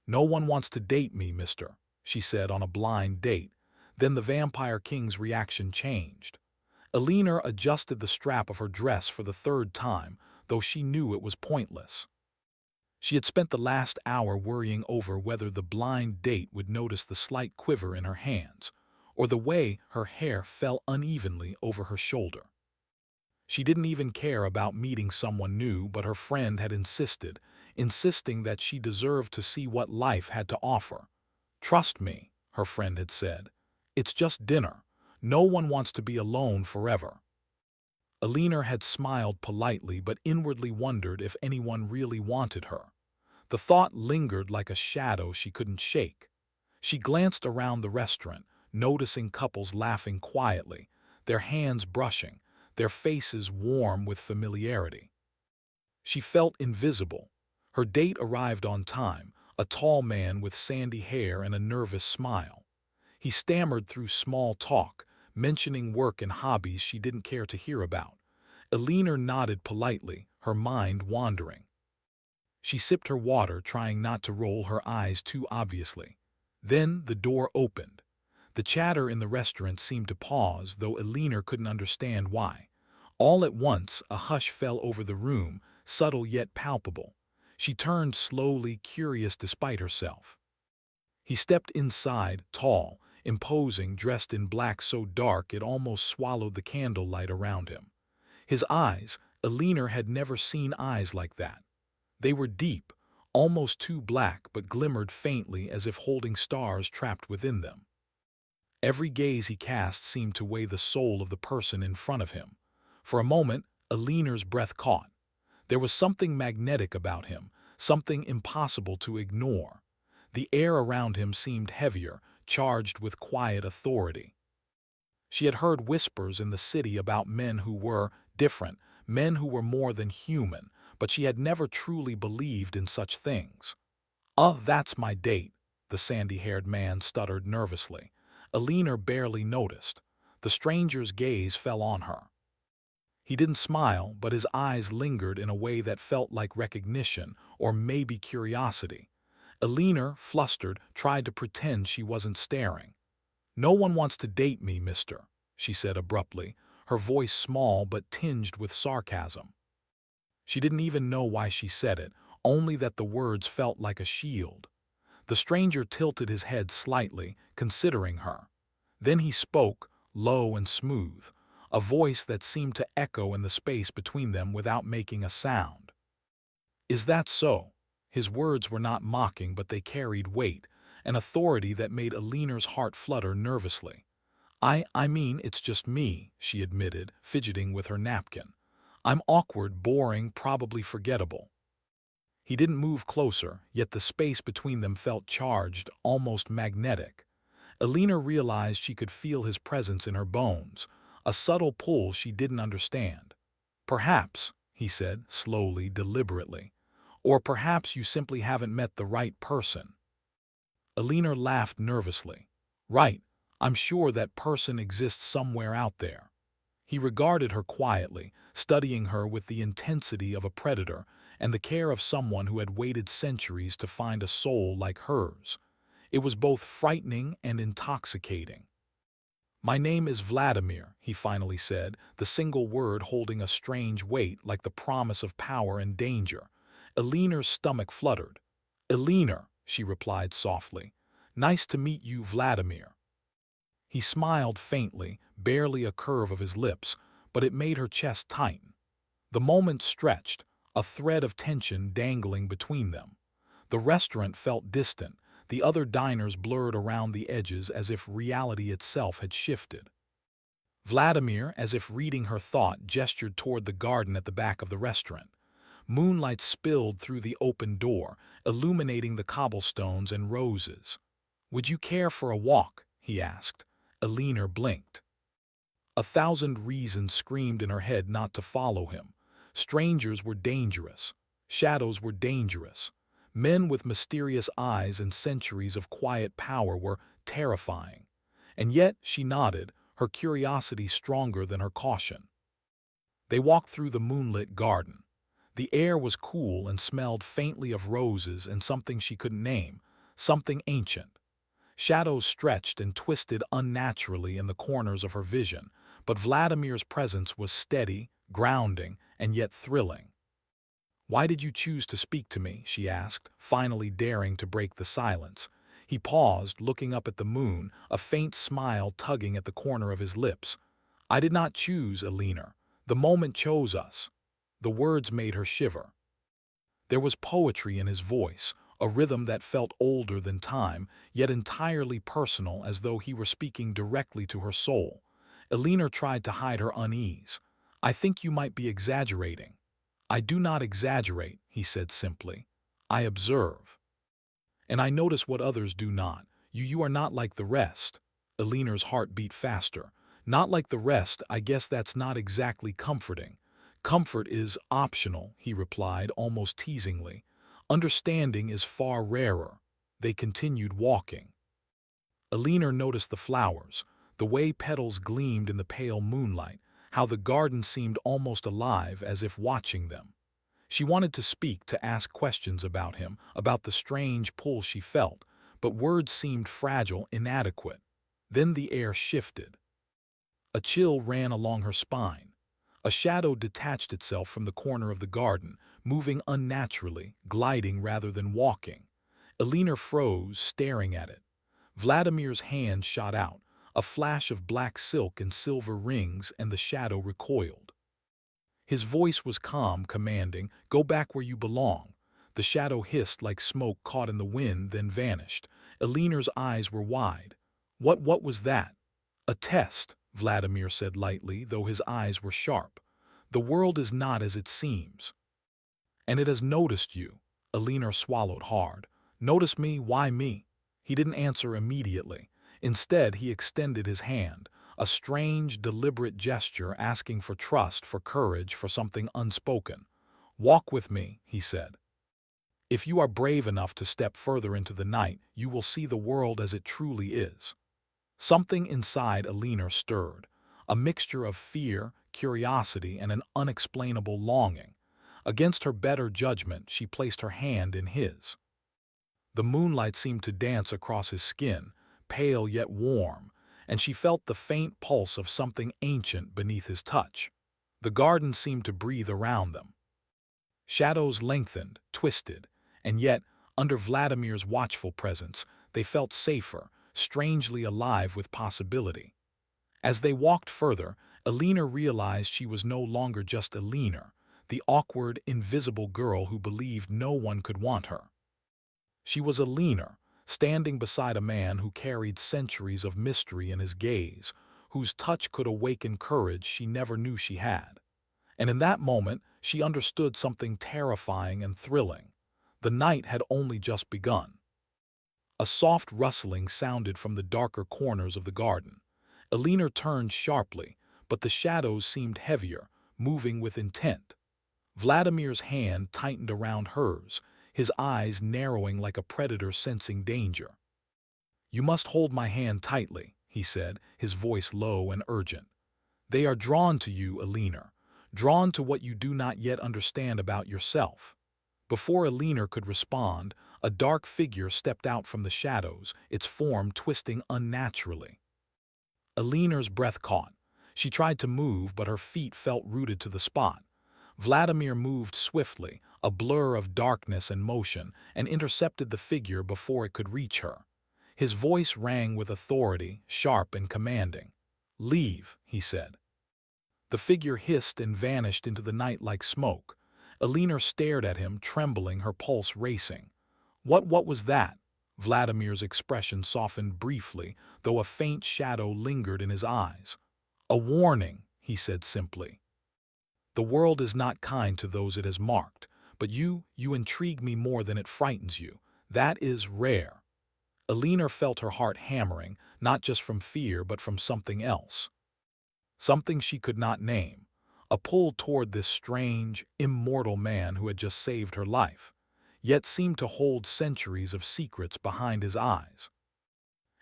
"No one wants to date me, mister," she said on a blind date. Then the Vampire King's reaction changed. Alina adjusted the strap of her dress for the third time, though she knew it was pointless. She had spent the last hour worrying over whether the blind date would notice the slight quiver in her hands, or the way her hair fell unevenly over her shoulder. She didn't even care about meeting someone new, but her friend had insisting that she deserved to see what life had to offer. "Trust me," her friend had said. "It's just dinner. No one wants to be alone forever." Alina had smiled politely but inwardly wondered if anyone really wanted her. The thought lingered like a shadow she couldn't shake. She glanced around the restaurant, noticing couples laughing quietly, their hands brushing, their faces warm with familiarity. She felt invisible. Her date arrived on time, a tall man with sandy hair and a nervous smile. He stammered through small talk, mentioning work and hobbies she didn't care to hear about. Alina nodded politely, her mind wandering. She sipped her water, trying not to roll her eyes too obviously. Then the door opened. The chatter in the restaurant seemed to pause, though Alina couldn't understand why. All at once, a hush fell over the room, subtle yet palpable. She turned slowly, curious despite herself. He stepped inside, tall, imposing, dressed in black so dark it almost swallowed the candlelight around him. His eyes, Alina had never seen eyes like that. They were deep, almost too black, but glimmered faintly as if holding stars trapped within them. Every gaze he cast seemed to weigh the soul of the person in front of him. For a moment, Alina's breath caught. There was something magnetic about him, something impossible to ignore. The air around him seemed heavier, charged with quiet authority. She had heard whispers in the city about men who were different, men who were more than human, but she had never truly believed in such things. That's my date," the sandy-haired man stuttered nervously. Alina barely noticed. The stranger's gaze fell on her. He didn't smile, but his eyes lingered in a way that felt like recognition, or maybe curiosity. Alina, flustered, tried to pretend she wasn't staring. "No one wants to date me, mister," she said abruptly, her voice small but tinged with sarcasm. She didn't even know why she said it, only that the words felt like a shield. The stranger tilted his head slightly, considering her. Then he spoke, low and smooth, a voice that seemed to echo in the space between them without making a sound. "Is that so?" His words were not mocking, but they carried weight, an authority that made Alina's heart flutter nervously. I mean, it's just me," she admitted, fidgeting with her napkin. "I'm awkward, boring, probably forgettable." He didn't move closer, yet the space between them felt charged, almost magnetic. Alina realized she could feel his presence in her bones, a subtle pull she didn't understand. "Perhaps," he said, slowly, deliberately. "Or perhaps you simply haven't met the right person." Alina laughed nervously. "Right, I'm sure that person exists somewhere out there." He regarded her quietly, studying her with the intensity of a predator and the care of someone who had waited centuries to find a soul like hers. It was both frightening and intoxicating. "My name is Vladimir," he finally said, the single word holding a strange weight like the promise of power and danger. Alina's stomach fluttered. "Alina," she replied softly. "Nice to meet you, Vladimir." He smiled faintly, barely a curve of his lips, but it made her chest tighten. The moment stretched, a thread of tension dangling between them. The restaurant felt distant, the other diners blurred around the edges as if reality itself had shifted. Vladimir, as if reading her thought, gestured toward the garden at the back of the restaurant. Moonlight spilled through the open door, illuminating the cobblestones and roses. "Would you care for a walk?" he asked. Alina blinked. 1,000 reasons screamed in her head not to follow him. Strangers were dangerous. Shadows were dangerous. Men with mysterious eyes and centuries of quiet power were terrifying. And yet she nodded, her curiosity stronger than her caution. They walked through the moonlit garden. The air was cool and smelled faintly of roses and something she couldn't name, something ancient. Shadows stretched and twisted unnaturally in the corners of her vision, but Vladimir's presence was steady, grounding, and yet thrilling. "Why did you choose to speak to me?" she asked, finally daring to break the silence. He paused, looking up at the moon, a faint smile tugging at the corner of his lips. "I did not choose, Alina. The moment chose us." The words made her shiver. There was poetry in his voice, a rhythm that felt older than time, yet entirely personal, as though he were speaking directly to her soul. Alina tried to hide her unease. "I think you might be exaggerating." "I do not exaggerate," he said simply. "I observe. And I notice what others do not. You are not like the rest." Alina's heart beat faster. "Not like the rest, I guess that's not exactly comforting." "Comfort is optional," he replied, almost teasingly. "Understanding is far rarer." They continued walking. Alina noticed the flowers, the way petals gleamed in the pale moonlight, how the garden seemed almost alive, as if watching them. She wanted to speak, to ask questions about him, about the strange pull she felt, but words seemed fragile, inadequate. Then the air shifted. A chill ran along her spine. A shadow detached itself from the corner of the garden, moving unnaturally, gliding rather than walking. Alina froze, staring at it. Vladimir's hand shot out, a flash of black silk and silver rings, and the shadow recoiled. His voice was calm, commanding, "Go back where you belong." The shadow hissed like smoke caught in the wind, then vanished. Alina's eyes were wide. What was that?" "A test," Vladimir said lightly, though his eyes were sharp. "The world is not as it seems. And it has noticed you." Alina swallowed hard. "Notice me? Why me?" He didn't answer immediately. Instead, he extended his hand, a strange, deliberate gesture asking for trust, for courage, for something unspoken. "Walk with me," he said. "If you are brave enough to step further into the night, you will see the world as it truly is." Something inside Alina stirred, a mixture of fear, curiosity, and an unexplainable longing. Against her better judgment, she placed her hand in his. The moonlight seemed to dance across his skin, pale yet warm, and she felt the faint pulse of something ancient beneath his touch. The garden seemed to breathe around them. Shadows lengthened, twisted, and yet, under Vladimir's watchful presence, they felt safer, strangely alive with possibility. As they walked further, Alina realized she was no longer just Alina, the awkward, invisible girl who believed no one could want her. She was Alina, standing beside a man who carried centuries of mystery in his gaze, whose touch could awaken courage she never knew she had. And in that moment, she understood something terrifying and thrilling. The night had only just begun. A soft rustling sounded from the darker corners of the garden. Alina turned sharply, but the shadows seemed heavier, moving with intent. Vladimir's hand tightened around hers, his eyes narrowing like a predator sensing danger. "You must hold my hand tightly," he said, his voice low and urgent. "They are drawn to you, Alina, drawn to what you do not yet understand about yourself." Before Alina could respond, a dark figure stepped out from the shadows, its form twisting unnaturally. Alina's breath caught. She tried to move, but her feet felt rooted to the spot. Vladimir moved swiftly, a blur of darkness and motion, and intercepted the figure before it could reach her. His voice rang with authority, sharp and commanding. "Leave," he said. The figure hissed and vanished into the night like smoke. Alina stared at him, trembling, her pulse racing. What was that?" Vladimir's expression softened briefly, though a faint shadow lingered in his eyes. "A warning," he said simply. "The world is not kind to those it has marked, but you intrigue me more than it frightens you. That is rare." Alina felt her heart hammering, not just from fear but from something else. Something she could not name. A pull toward this strange, immortal man who had just saved her life, yet seemed to hold centuries of secrets behind his eyes.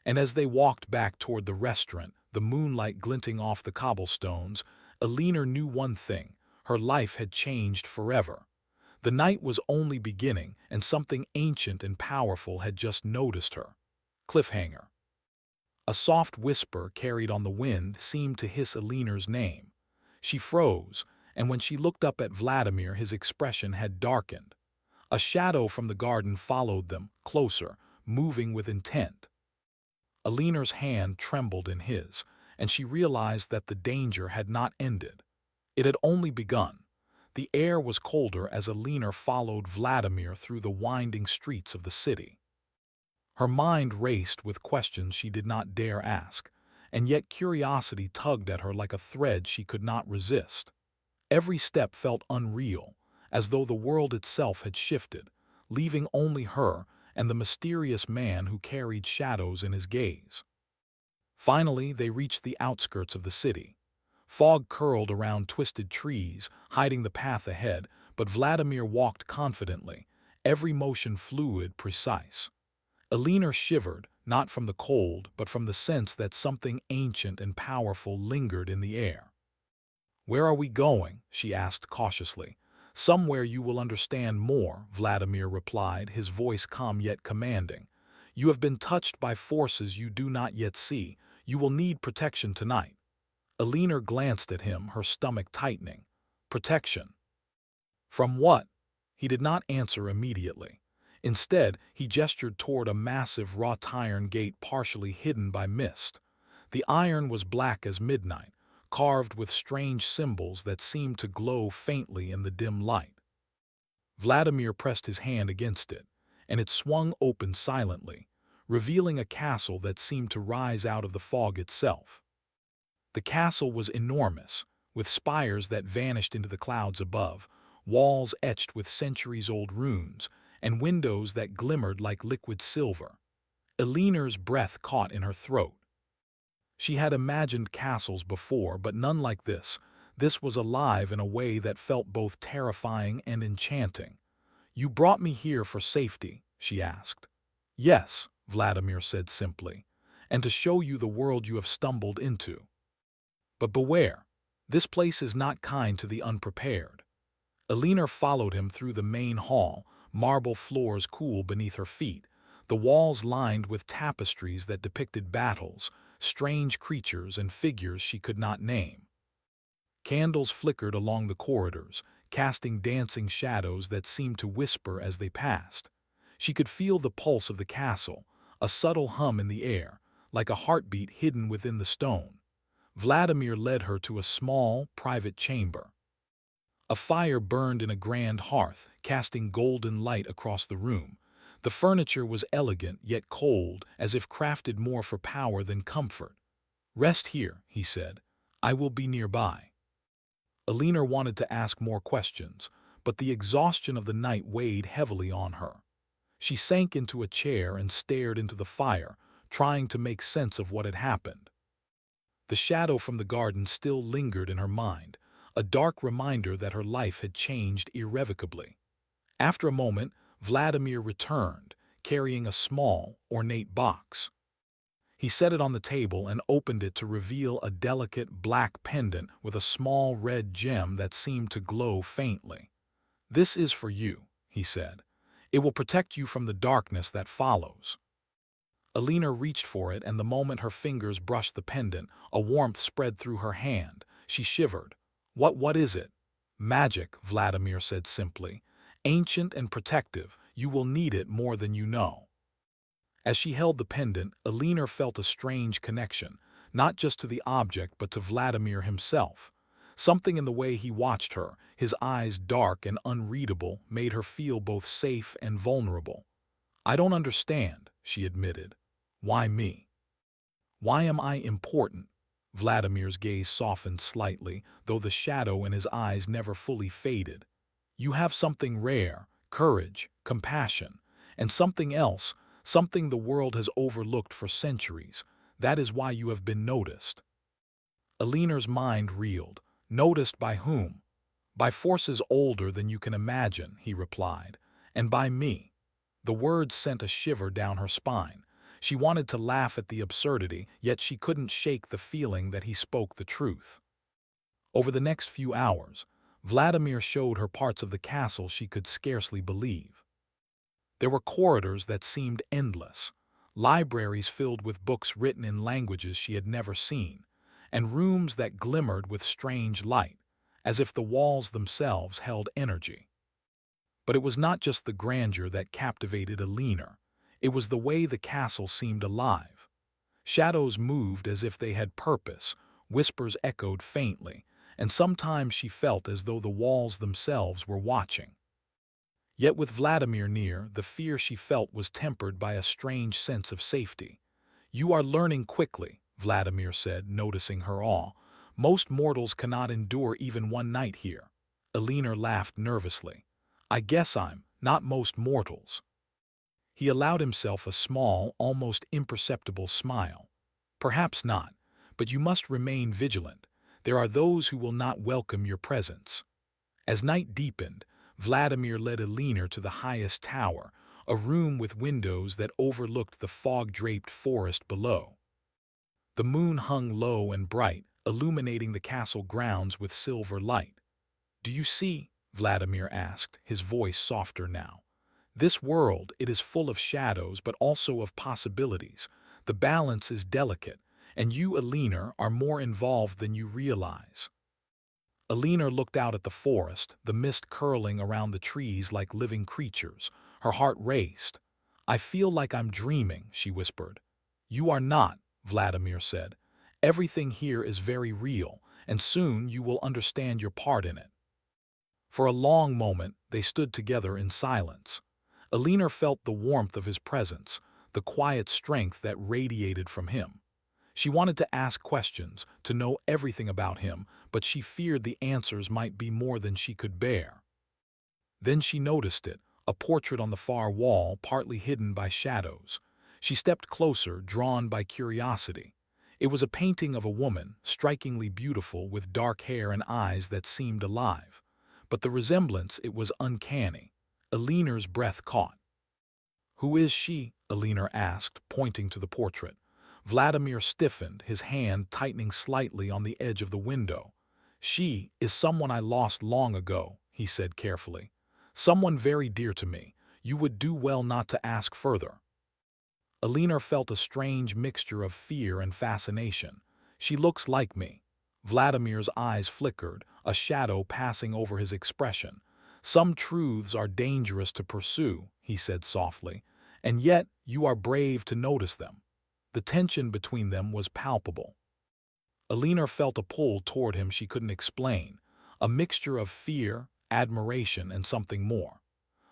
And as they walked back toward the restaurant, the moonlight glinting off the cobblestones, Alina knew one thing: her life had changed forever. The night was only beginning, and something ancient and powerful had just noticed her. Cliffhanger. A soft whisper carried on the wind seemed to hiss Alina's name. She froze, and when she looked up at Vladimir, his expression had darkened. A shadow from the garden followed them, closer, moving with intent. Alina's hand trembled in his, and she realized that the danger had not ended. It had only begun. The air was colder as Alina followed Vladimir through the winding streets of the city. Her mind raced with questions she did not dare ask, and yet curiosity tugged at her like a thread she could not resist. Every step felt unreal, as though the world itself had shifted, leaving only her and the mysterious man who carried shadows in his gaze. Finally, they reached the outskirts of the city. Fog curled around twisted trees, hiding the path ahead, but Vladimir walked confidently, every motion fluid, precise. Alina shivered, not from the cold, but from the sense that something ancient and powerful lingered in the air. "Where are we going?" she asked cautiously. "Somewhere you will understand more," Vladimir replied, his voice calm yet commanding. "You have been touched by forces you do not yet see. You will need protection tonight." Alina glanced at him, her stomach tightening. Protection? From what? He did not answer immediately. Instead, he gestured toward a massive wrought iron gate partially hidden by mist. The iron was black as midnight, carved with strange symbols that seemed to glow faintly in the dim light. Vladimir pressed his hand against it, and it swung open silently, revealing a castle that seemed to rise out of the fog itself. The castle was enormous, with spires that vanished into the clouds above, walls etched with centuries-old runes, and windows that glimmered like liquid silver. Alina's breath caught in her throat. She had imagined castles before, but none like this. This was alive in a way that felt both terrifying and enchanting. "You brought me here for safety?" she asked. "Yes," Vladimir said simply, "and to show you the world you have stumbled into. But beware, this place is not kind to the unprepared." Alina followed him through the main hall, marble floors cool beneath her feet, the walls lined with tapestries that depicted battles, strange creatures and figures she could not name. Candles flickered along the corridors, casting dancing shadows that seemed to whisper as they passed. She could feel the pulse of the castle, a subtle hum in the air, like a heartbeat hidden within the stone. Vladimir led her to a small, private chamber. A fire burned in a grand hearth, casting golden light across the room. The furniture was elegant yet cold, as if crafted more for power than comfort. "Rest here," he said. "I will be nearby." Alina wanted to ask more questions, but the exhaustion of the night weighed heavily on her. She sank into a chair and stared into the fire, trying to make sense of what had happened. The shadow from the garden still lingered in her mind, a dark reminder that her life had changed irrevocably. After a moment, Vladimir returned, carrying a small, ornate box. He set it on the table and opened it to reveal a delicate black pendant with a small red gem that seemed to glow faintly. "This is for you," he said. "It will protect you from the darkness that follows." Alina reached for it, and the moment her fingers brushed the pendant, a warmth spread through her hand. She shivered. What is it?" "Magic," Vladimir said simply. "Ancient and protective. You will need it more than you know." As she held the pendant, Alina felt a strange connection, not just to the object but to Vladimir himself. Something in the way he watched her, his eyes dark and unreadable, made her feel both safe and vulnerable. "I don't understand," she admitted. "Why me? Why am I important?" Vladimir's gaze softened slightly, though the shadow in his eyes never fully faded. "You have something rare, courage, compassion, and something else, something the world has overlooked for centuries. That is why you have been noticed." Alina's mind reeled. "Noticed by whom?" "By forces older than you can imagine," he replied. "And by me." The words sent a shiver down her spine. She wanted to laugh at the absurdity, yet she couldn't shake the feeling that he spoke the truth. Over the next few hours, Vladimir showed her parts of the castle she could scarcely believe. There were corridors that seemed endless, libraries filled with books written in languages she had never seen, and rooms that glimmered with strange light, as if the walls themselves held energy. But it was not just the grandeur that captivated Alina. It was the way the castle seemed alive. Shadows moved as if they had purpose, whispers echoed faintly, and sometimes she felt as though the walls themselves were watching. Yet with Vladimir near, the fear she felt was tempered by a strange sense of safety. "You are learning quickly," Vladimir said, noticing her awe. "Most mortals cannot endure even one night here." Alina laughed nervously. "I guess I'm not most mortals." He allowed himself a small, almost imperceptible smile. "Perhaps not, but you must remain vigilant. There are those who will not welcome your presence." As night deepened, Vladimir led Alina to the highest tower, a room with windows that overlooked the fog-draped forest below. The moon hung low and bright, illuminating the castle grounds with silver light. "Do you see?" Vladimir asked, his voice softer now. "This world, it is full of shadows but also of possibilities. The balance is delicate, and you, Alina, are more involved than you realize." Alina looked out at the forest, the mist curling around the trees like living creatures. Her heart raced. "I feel like I'm dreaming," she whispered. "You are not," Vladimir said. "Everything here is very real, and soon you will understand your part in it." For a long moment, they stood together in silence. Alina felt the warmth of his presence, the quiet strength that radiated from him. She wanted to ask questions, to know everything about him, but she feared the answers might be more than she could bear. Then she noticed it, a portrait on the far wall, partly hidden by shadows. She stepped closer, drawn by curiosity. It was a painting of a woman, strikingly beautiful, with dark hair and eyes that seemed alive. But the resemblance, it was uncanny. Alina's breath caught. "Who is she?" Alina asked, pointing to the portrait. Vladimir stiffened, his hand tightening slightly on the edge of the window. "She is someone I lost long ago," he said carefully. "Someone very dear to me. You would do well not to ask further." Alina felt a strange mixture of fear and fascination. "She looks like me." Vladimir's eyes flickered, a shadow passing over his expression. "Some truths are dangerous to pursue," he said softly, "and yet you are brave to notice them." The tension between them was palpable. Alina felt a pull toward him she couldn't explain, a mixture of fear, admiration, and something more.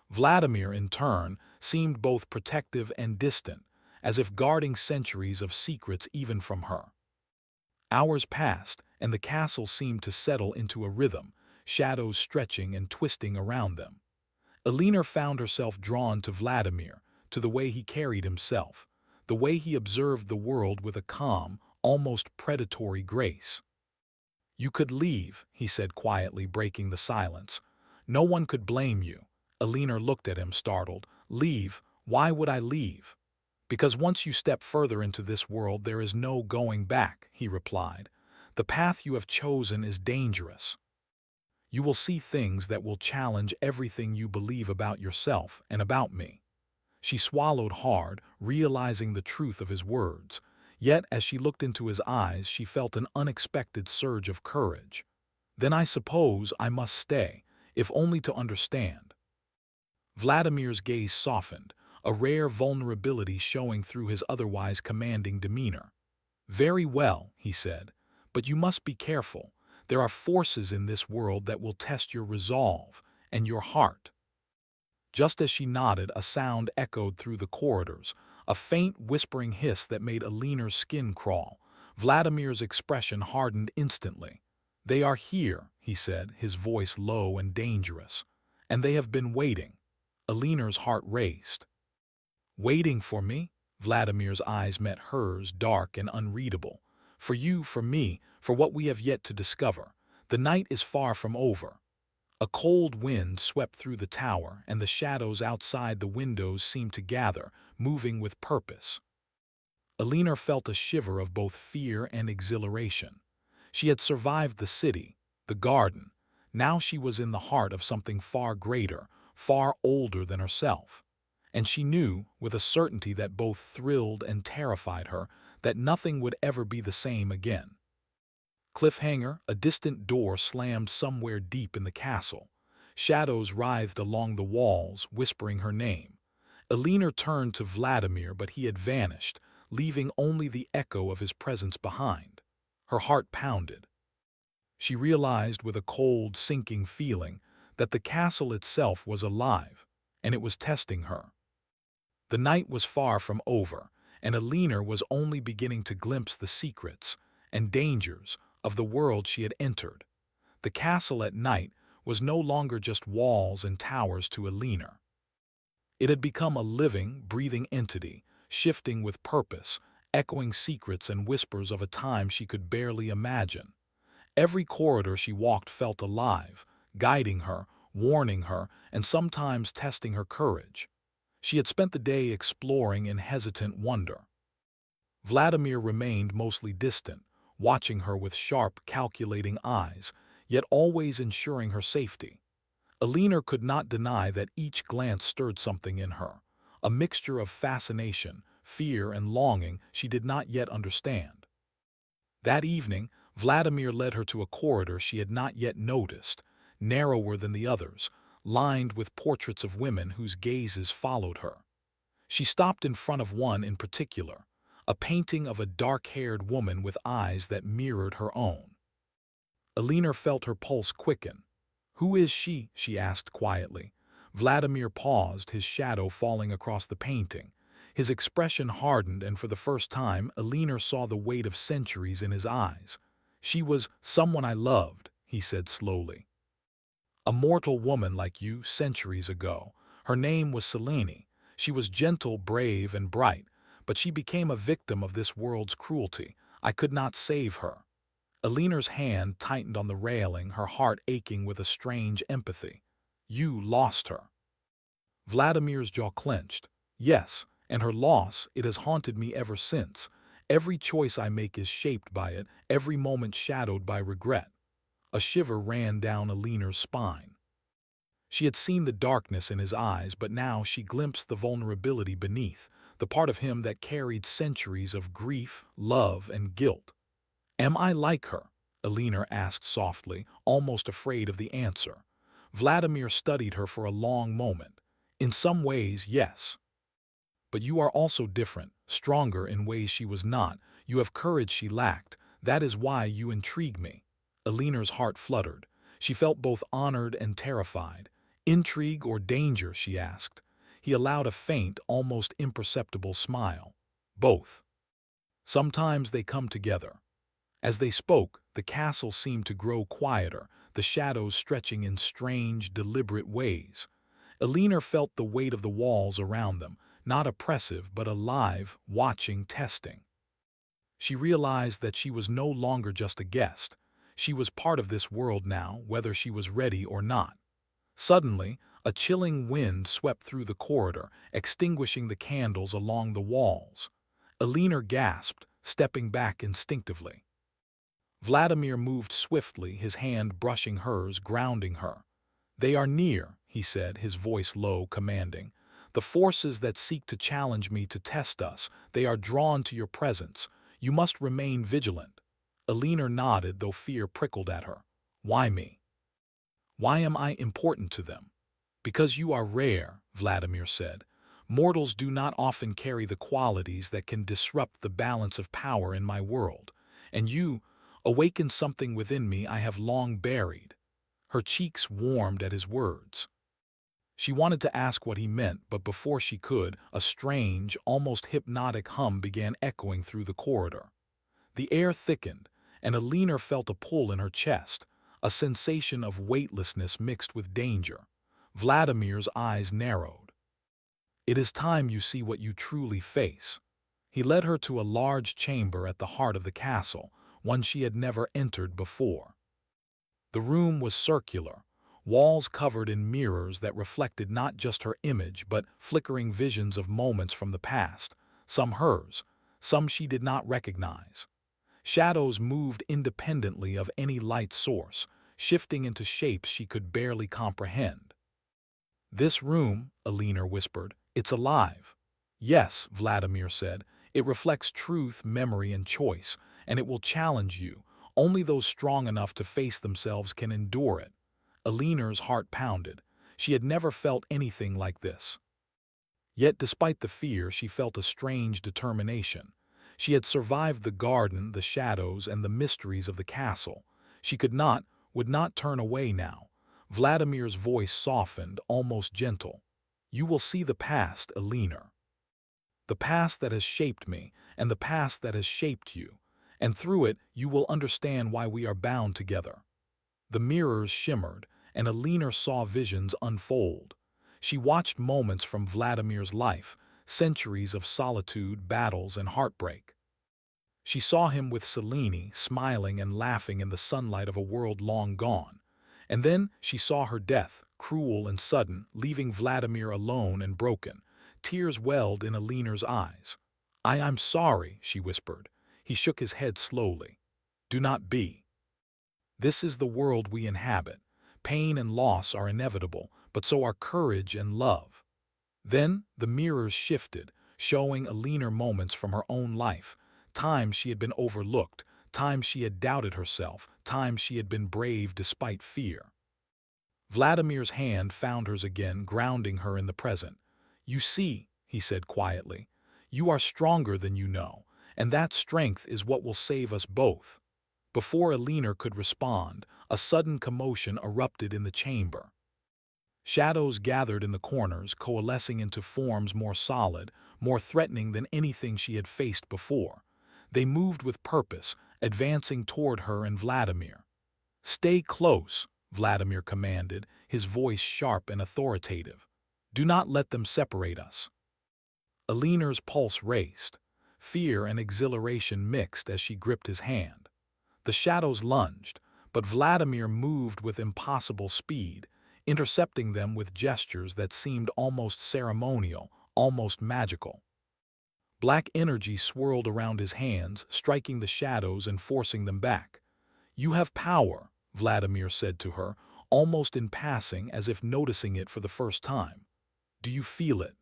Vladimir, in turn, seemed both protective and distant, as if guarding centuries of secrets even from her. Hours passed, and the castle seemed to settle into a rhythm, shadows stretching and twisting around them. Alina found herself drawn to Vladimir, to the way he carried himself, the way he observed the world with a calm, almost predatory grace. "You could leave," he said quietly, breaking the silence. "No one could blame you." Alina looked at him, startled. "Leave? Why would I leave?" "Because once you step further into this world, there is no going back," he replied. "The path you have chosen is dangerous. You will see things that will challenge everything you believe about yourself and about me." She swallowed hard, realizing the truth of his words. Yet, as she looked into his eyes, she felt an unexpected surge of courage. "Then I suppose I must stay, if only to understand." Vladimir's gaze softened, a rare vulnerability showing through his otherwise commanding demeanor. "Very well," he said, "but you must be careful. There are forces in this world that will test your resolve and your heart." Just as she nodded, a sound echoed through the corridors, a faint whispering hiss that made Alina's skin crawl. Vladimir's expression hardened instantly. "They are here," he said, his voice low and dangerous. "And they have been waiting." Alina's heart raced. "Waiting for me?" Vladimir's eyes met hers, dark and unreadable. "For you, for me, for what we have yet to discover. The night is far from over." A cold wind swept through the tower, and the shadows outside the windows seemed to gather, moving with purpose. Alina felt a shiver of both fear and exhilaration. She had survived the city, the garden. Now she was in the heart of something far greater, far older than herself. And she knew, with a certainty that both thrilled and terrified her, that nothing would ever be the same again. Cliffhanger, a distant door slammed somewhere deep in the castle. Shadows writhed along the walls, whispering her name. Alina turned to Vladimir, but he had vanished, leaving only the echo of his presence behind. Her heart pounded. She realized with a cold, sinking feeling that the castle itself was alive, and it was testing her. The night was far from over, and Alina was only beginning to glimpse the secrets and dangers of the world she had entered. The castle at night was no longer just walls and towers to Alina. It had become a living, breathing entity, shifting with purpose, echoing secrets and whispers of a time she could barely imagine. Every corridor she walked felt alive, guiding her, warning her, and sometimes testing her courage. She had spent the day exploring in hesitant wonder. Vladimir remained mostly distant, watching her with sharp, calculating eyes, yet always ensuring her safety. Alina could not deny that each glance stirred something in her, a mixture of fascination, fear, and longing she did not yet understand. That evening, Vladimir led her to a corridor she had not yet noticed, narrower than the others, lined with portraits of women whose gazes followed her. She stopped in front of one in particular, a painting of a dark-haired woman with eyes that mirrored her own. Alina felt her pulse quicken. "Who is she?" she asked quietly. Vladimir paused, his shadow falling across the painting. His expression hardened, and for the first time, Alina saw the weight of centuries in his eyes. "She was someone I loved," he said slowly. "A mortal woman like you, centuries ago. Her name was Selene. She was gentle, brave, and bright, but she became a victim of this world's cruelty. I could not save her." Alina's hand tightened on the railing, her heart aching with a strange empathy. "You lost her." Vladimir's jaw clenched. "Yes, and her loss, it has haunted me ever since. Every choice I make is shaped by it, every moment shadowed by regret." A shiver ran down Alina's spine. She had seen the darkness in his eyes, but now she glimpsed the vulnerability beneath, the part of him that carried centuries of grief, love, and guilt. "Am I like her?" Alina asked softly, almost afraid of the answer. Vladimir studied her for a long moment. "In some ways, yes. But you are also different, stronger in ways she was not. You have courage she lacked. That is why you intrigue me." Alina's heart fluttered. She felt both honored and terrified. "Intrigue or danger?" she asked. He allowed a faint, almost imperceptible smile. "Both. Sometimes they come together." As they spoke, the castle seemed to grow quieter, the shadows stretching in strange, deliberate ways. Alina felt the weight of the walls around them, not oppressive but alive, watching, testing. She realized that she was no longer just a guest. She was part of this world now, whether she was ready or not. Suddenly, a chilling wind swept through the corridor, extinguishing the candles along the walls. Alina gasped, stepping back instinctively. Vladimir moved swiftly, his hand brushing hers, grounding her. "They are near," he said, his voice low, commanding. "The forces that seek to challenge me, to test us, they are drawn to your presence. You must remain vigilant." Alina nodded, though fear prickled at her. "Why me? Why am I important to them?" "Because you are rare," Vladimir said. "Mortals do not often carry the qualities that can disrupt the balance of power in my world. And you awaken something within me I have long buried." Her cheeks warmed at his words. She wanted to ask what he meant, but before she could, a strange, almost hypnotic hum began echoing through the corridor. The air thickened, and Alina felt a pull in her chest, a sensation of weightlessness mixed with danger. Vladimir's eyes narrowed. "It is time you see what you truly face." He led her to a large chamber at the heart of the castle, one she had never entered before. The room was circular, walls covered in mirrors that reflected not just her image but flickering visions of moments from the past, some hers, some she did not recognize. Shadows moved independently of any light source, shifting into shapes she could barely comprehend. "This room," Alina whispered, "it's alive." "Yes," Vladimir said, "it reflects truth, memory, and choice, and it will challenge you. Only those strong enough to face themselves can endure it." Alina's heart pounded. She had never felt anything like this. Yet despite the fear, she felt a strange determination. She had survived the garden, the shadows, and the mysteries of the castle. She would not turn away now. Vladimir's voice softened, almost gentle. "You will see the past, Alina. The past that has shaped me, and the past that has shaped you. And through it, you will understand why we are bound together." The mirrors shimmered, and Alina saw visions unfold. She watched moments from Vladimir's life, centuries of solitude, battles, and heartbreak. She saw him with Selene, smiling and laughing in the sunlight of a world long gone. And then she saw her death, cruel and sudden, leaving Vladimir alone and broken. Tears welled in Alina's eyes. I'm sorry," she whispered. He shook his head slowly. "Do not be. This is the world we inhabit. Pain and loss are inevitable, but so are courage and love." Then the mirrors shifted, showing Alina moments from her own life, times she had been overlooked, times she had doubted herself, times she had been brave despite fear. Vladimir's hand found hers again, grounding her in the present. "You see," he said quietly, "you are stronger than you know, and that strength is what will save us both." Before Alina could respond, a sudden commotion erupted in the chamber. Shadows gathered in the corners, coalescing into forms more solid, more threatening than anything she had faced before. They moved with purpose, advancing toward her and Vladimir. "Stay close," Vladimir commanded, his voice sharp and authoritative. "Do not let them separate us." Alina's pulse raced. Fear and exhilaration mixed as she gripped his hand. The shadows lunged, but Vladimir moved with impossible speed, intercepting them with gestures that seemed almost ceremonial, almost magical. Black energy swirled around his hands, striking the shadows and forcing them back. "You have power," Vladimir said to her, almost in passing, as if noticing it for the first time. "Do you feel it?"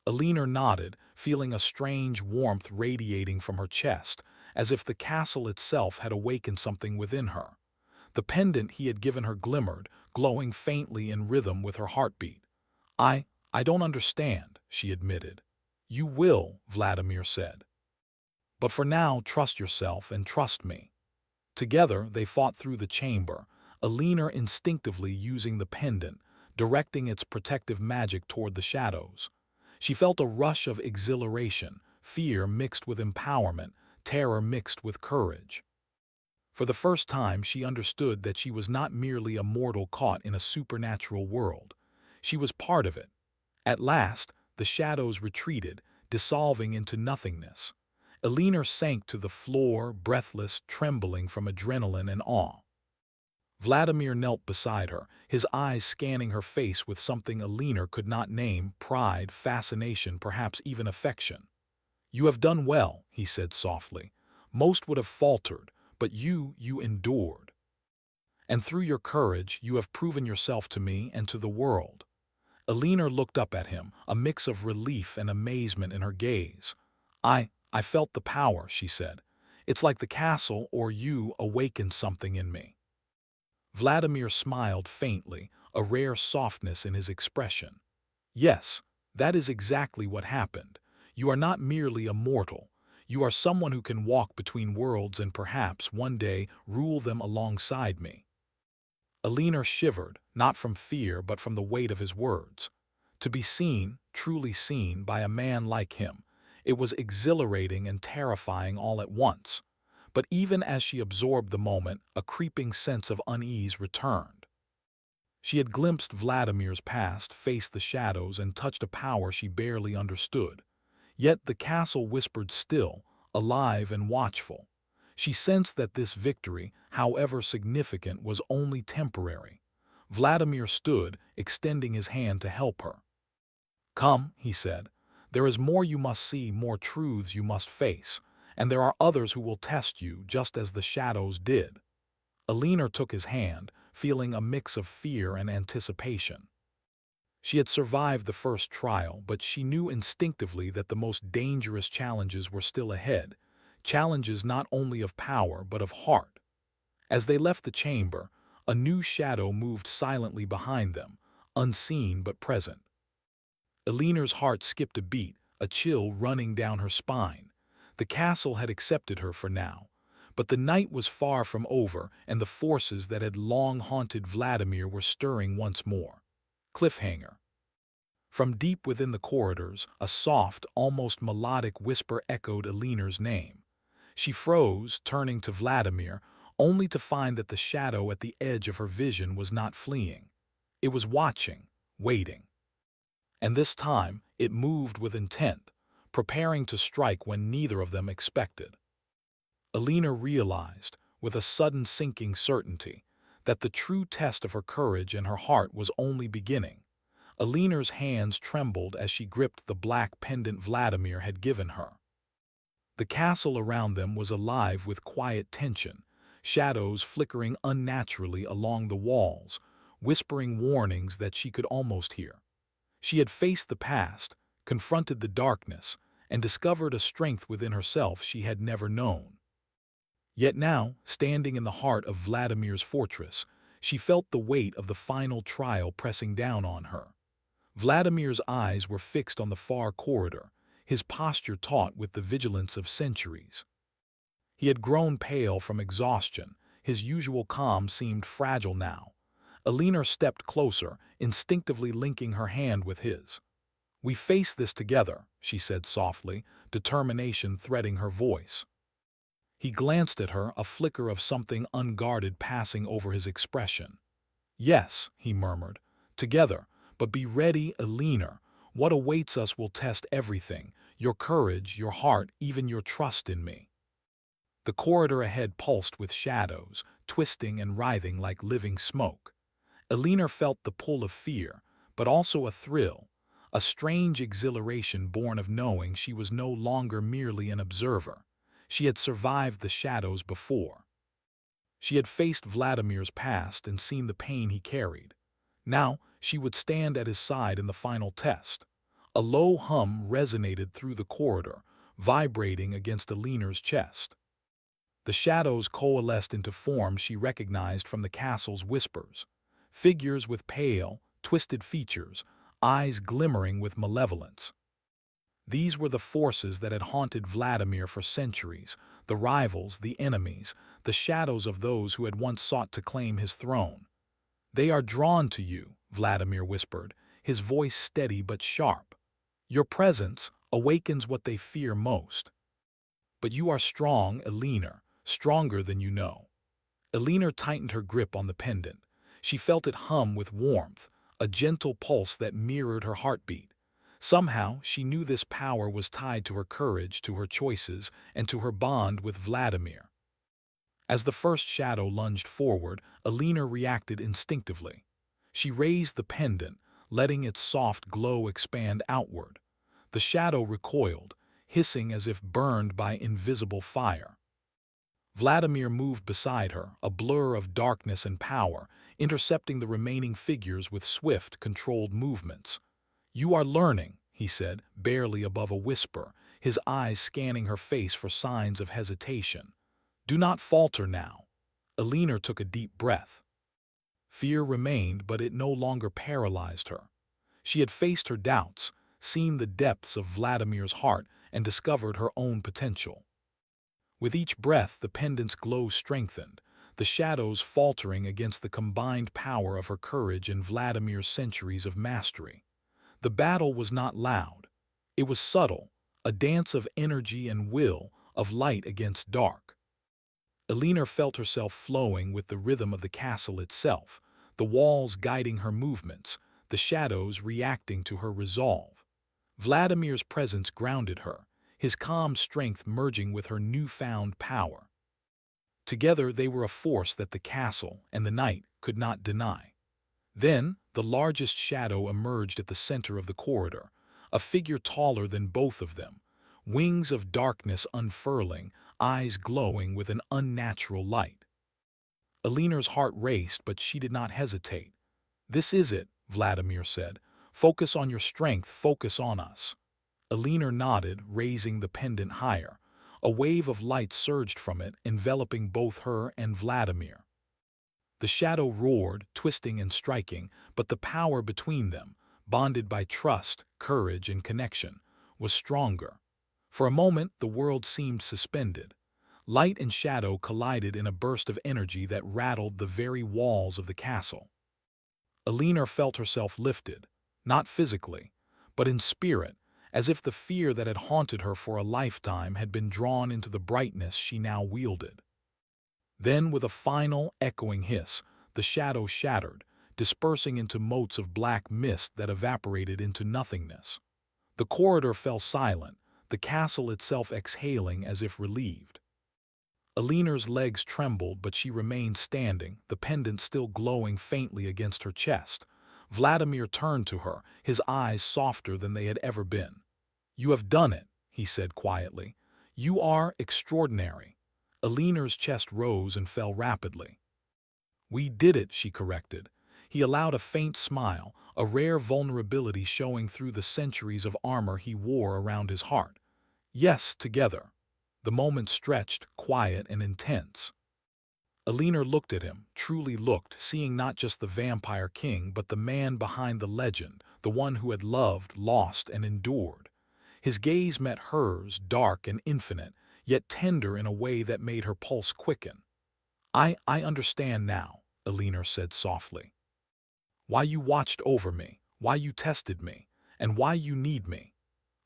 Alina nodded, feeling a strange warmth radiating from her chest, as if the castle itself had awakened something within her. The pendant he had given her glimmered, glowing faintly in rhythm with her heartbeat. I don't understand," she admitted. "You will," Vladimir said. "But for now, trust yourself and trust me." Together, they fought through the chamber, Alina instinctively using the pendant, directing its protective magic toward the shadows. She felt a rush of exhilaration, fear mixed with empowerment, terror mixed with courage. For the first time, she understood that she was not merely a mortal caught in a supernatural world. She was part of it. At last, the shadows retreated, dissolving into nothingness. Alina sank to the floor, breathless, trembling from adrenaline and awe. Vladimir knelt beside her, his eyes scanning her face with something Alina could not name: pride, fascination, perhaps even affection. "You have done well," he said softly. "Most would have faltered, but you endured. And through your courage, you have proven yourself to me and to the world." Alina looked up at him, a mix of relief and amazement in her gaze. I felt the power," she said. "It's like the castle or you awakened something in me." Vladimir smiled faintly, a rare softness in his expression. "Yes, that is exactly what happened. You are not merely a mortal. You are someone who can walk between worlds and perhaps, one day, rule them alongside me." Alina shivered, not from fear but from the weight of his words. To be seen, truly seen, by a man like him, it was exhilarating and terrifying all at once. But even as she absorbed the moment, a creeping sense of unease returned. She had glimpsed Vladimir's past, faced the shadows, and touched a power she barely understood. Yet the castle whispered still, alive and watchful. She sensed that this victory, however significant, was only temporary. Vladimir stood, extending his hand to help her. "Come," he said. "There is more you must see, more truths you must face, and there are others who will test you just as the shadows did." Alina took his hand, feeling a mix of fear and anticipation. She had survived the first trial, but she knew instinctively that the most dangerous challenges were still ahead, challenges not only of power but of heart. As they left the chamber, a new shadow moved silently behind them, unseen but present. Alina's heart skipped a beat, a chill running down her spine. The castle had accepted her for now, but the night was far from over, and the forces that had long haunted Vladimir were stirring once more. Cliffhanger. From deep within the corridors, a soft, almost melodic whisper echoed Alina's name. She froze, turning to Vladimir, only to find that the shadow at the edge of her vision was not fleeing. It was watching, waiting. And this time, it moved with intent, preparing to strike when neither of them expected. Alina realized, with a sudden sinking certainty, that the true test of her courage and her heart was only beginning. Alina's hands trembled as she gripped the black pendant Vladimir had given her. The castle around them was alive with quiet tension, shadows flickering unnaturally along the walls, whispering warnings that she could almost hear. She had faced the past, confronted the darkness, and discovered a strength within herself she had never known. Yet now, standing in the heart of Vladimir's fortress, she felt the weight of the final trial pressing down on her. Vladimir's eyes were fixed on the far corridor, his posture taut with the vigilance of centuries. He had grown pale from exhaustion, his usual calm seemed fragile now. Alina stepped closer, instinctively linking her hand with his. "We face this together," she said softly, determination threading her voice. He glanced at her, a flicker of something unguarded passing over his expression. "Yes," he murmured, "together, but be ready, Alina. What awaits us will test everything, your courage, your heart, even your trust in me." The corridor ahead pulsed with shadows, twisting and writhing like living smoke. Alina felt the pull of fear, but also a thrill, a strange exhilaration born of knowing she was no longer merely an observer. She had survived the shadows before. She had faced Vladimir's past and seen the pain he carried. Now she would stand at his side in the final test. A low hum resonated through the corridor, vibrating against Alina's chest. The shadows coalesced into forms she recognized from the castle's whispers. Figures with pale, twisted features, eyes glimmering with malevolence. These were the forces that had haunted Vladimir for centuries, the rivals, the enemies, the shadows of those who had once sought to claim his throne. "They are drawn to you," Vladimir whispered, his voice steady but sharp. "Your presence awakens what they fear most. But you are strong, Alina, stronger than you know." Alina tightened her grip on the pendant. She felt it hum with warmth, a gentle pulse that mirrored her heartbeat. Somehow, she knew this power was tied to her courage, to her choices, and to her bond with Vladimir. As the first shadow lunged forward, Alina reacted instinctively. She raised the pendant, letting its soft glow expand outward. The shadow recoiled, hissing as if burned by invisible fire. Vladimir moved beside her, a blur of darkness and power, intercepting the remaining figures with swift, controlled movements. "You are learning," he said, barely above a whisper, his eyes scanning her face for signs of hesitation. "Do not falter now." Alina took a deep breath. Fear remained, but it no longer paralyzed her. She had faced her doubts, seen the depths of Vladimir's heart, and discovered her own potential. With each breath, the pendant's glow strengthened, the shadows faltering against the combined power of her courage and Vladimir's centuries of mastery. The battle was not loud. It was subtle, a dance of energy and will, of light against dark. Alina felt herself flowing with the rhythm of the castle itself, the walls guiding her movements, the shadows reacting to her resolve. Vladimir's presence grounded her, his calm strength merging with her newfound power. Together they were a force that the castle and the night could not deny. Then, the largest shadow emerged at the center of the corridor, a figure taller than both of them, wings of darkness unfurling, eyes glowing with an unnatural light. Alina's heart raced, but she did not hesitate. "This is it," Vladimir said. "Focus on your strength, focus on us." Alina nodded, raising the pendant higher. A wave of light surged from it, enveloping both her and Vladimir. The shadow roared, twisting and striking, but the power between them, bonded by trust, courage, and connection, was stronger. For a moment, the world seemed suspended. Light and shadow collided in a burst of energy that rattled the very walls of the castle. Alina felt herself lifted, not physically, but in spirit, as if the fear that had haunted her for a lifetime had been drawn into the brightness she now wielded. Then, with a final, echoing hiss, the shadow shattered, dispersing into motes of black mist that evaporated into nothingness. The corridor fell silent, the castle itself exhaling as if relieved. Alina's legs trembled, but she remained standing, the pendant still glowing faintly against her chest. Vladimir turned to her, his eyes softer than they had ever been. "You have done it," he said quietly. "You are extraordinary." Alina's chest rose and fell rapidly. "We did it," she corrected. He allowed a faint smile, a rare vulnerability showing through the centuries of armor he wore around his heart. "Yes, together." The moment stretched, quiet and intense. Alina looked at him, truly looked, seeing not just the vampire king, but the man behind the legend, the one who had loved, lost, and endured. His gaze met hers, dark and infinite, yet tender in a way that made her pulse quicken. I understand now," Alina said softly. "Why you watched over me, why you tested me, and why you need me."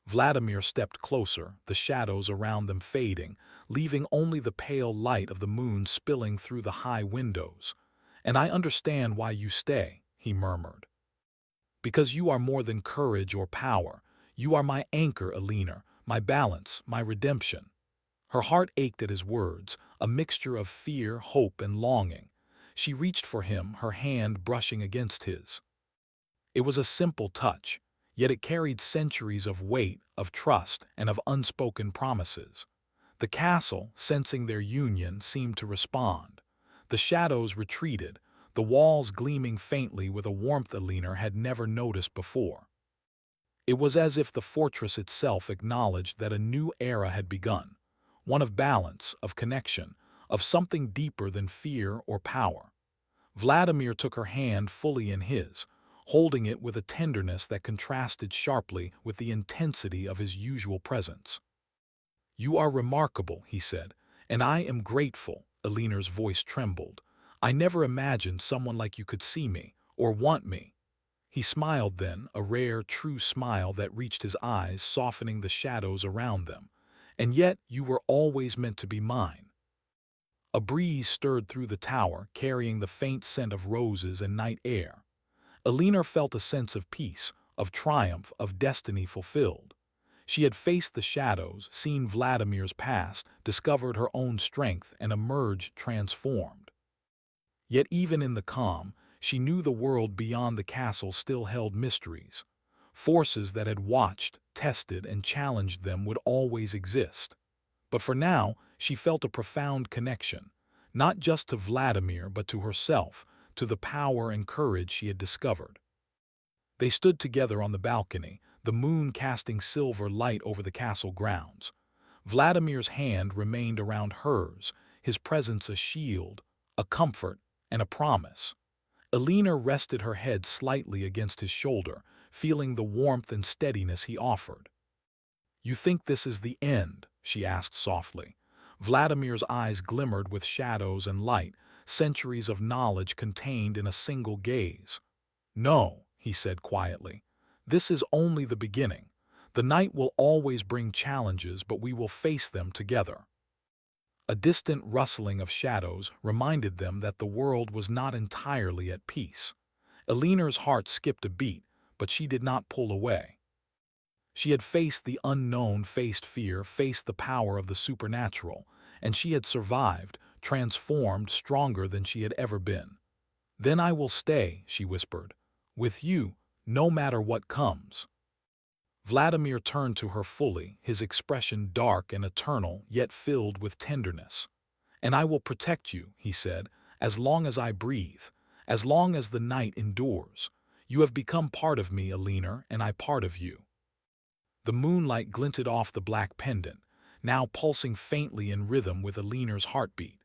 Vladimir stepped closer, the shadows around them fading, leaving only the pale light of the moon spilling through the high windows. "And I understand why you stay," he murmured. "Because you are more than courage or power. You are my anchor, Alina, my balance, my redemption." Her heart ached at his words, a mixture of fear, hope, and longing. She reached for him, her hand brushing against his. It was a simple touch, yet it carried centuries of weight, of trust, and of unspoken promises. The castle, sensing their union, seemed to respond. The shadows retreated, the walls gleaming faintly with a warmth Alina had never noticed before. It was as if the fortress itself acknowledged that a new era had begun, one of balance, of connection, of something deeper than fear or power. Vladimir took her hand fully in his, holding it with a tenderness that contrasted sharply with the intensity of his usual presence. "You are remarkable," he said, "and I am grateful." Alina's voice trembled. "I never imagined someone like you could see me, or want me." He smiled then, a rare, true smile that reached his eyes, softening the shadows around them. "And yet you were always meant to be mine." A breeze stirred through the tower, carrying the faint scent of roses and night air. Alina felt a sense of peace, of triumph, of destiny fulfilled. She had faced the shadows, seen Vladimir's past, discovered her own strength, and emerged transformed. Yet even in the calm, she knew the world beyond the castle still held mysteries. Forces that had watched, tested, and challenged them would always exist. But for now, she felt a profound connection, not just to Vladimir but to herself, to the power and courage she had discovered. They stood together on the balcony, the moon casting silver light over the castle grounds. Vladimir's hand remained around hers, his presence a shield, a comfort, and a promise. Alina rested her head slightly against his shoulder, feeling the warmth and steadiness he offered. "You think this is the end?" she asked softly. Vladimir's eyes glimmered with shadows and light, centuries of knowledge contained in a single gaze. "No," he said quietly. "This is only the beginning. The night will always bring challenges, but we will face them together." A distant rustling of shadows reminded them that the world was not entirely at peace. Alina's heart skipped a beat, but she did not pull away. She had faced the unknown, faced fear, faced the power of the supernatural, and she had survived, transformed, stronger than she had ever been. "Then I will stay," she whispered, "with you, no matter what comes." Vladimir turned to her fully, his expression dark and eternal, yet filled with tenderness. "And I will protect you," he said, as long as I breathe, as long as the night endures. You have become part of me, Alina, and I part of you." The moonlight glinted off the black pendant, now pulsing faintly in rhythm with Alina's heartbeat.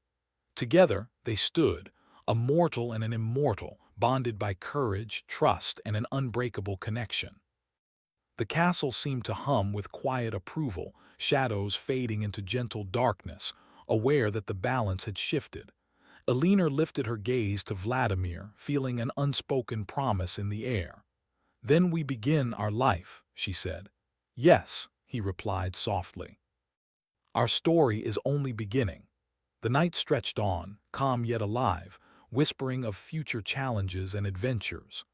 Together they stood, a mortal and an immortal, bonded by courage, trust, and an unbreakable connection. The castle seemed to hum with quiet approval, shadows fading into gentle darkness, aware that the balance had shifted. Alina lifted her gaze to Vladimir, feeling an unspoken promise in the air. "Then we begin our life," she said. "Yes," he replied softly. "Our story is only beginning." The night stretched on, calm yet alive, whispering of future challenges and adventures.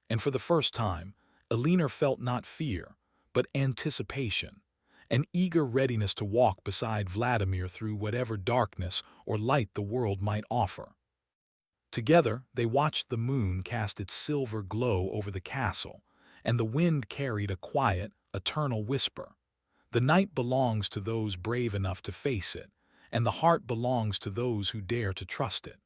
And for the first time, Alina felt not fear, but anticipation, an eager readiness to walk beside Vladimir through whatever darkness or light the world might offer. Together, they watched the moon cast its silver glow over the castle, and the wind carried a quiet, eternal whisper. The night belongs to those brave enough to face it, and the heart belongs to those who dare to trust it.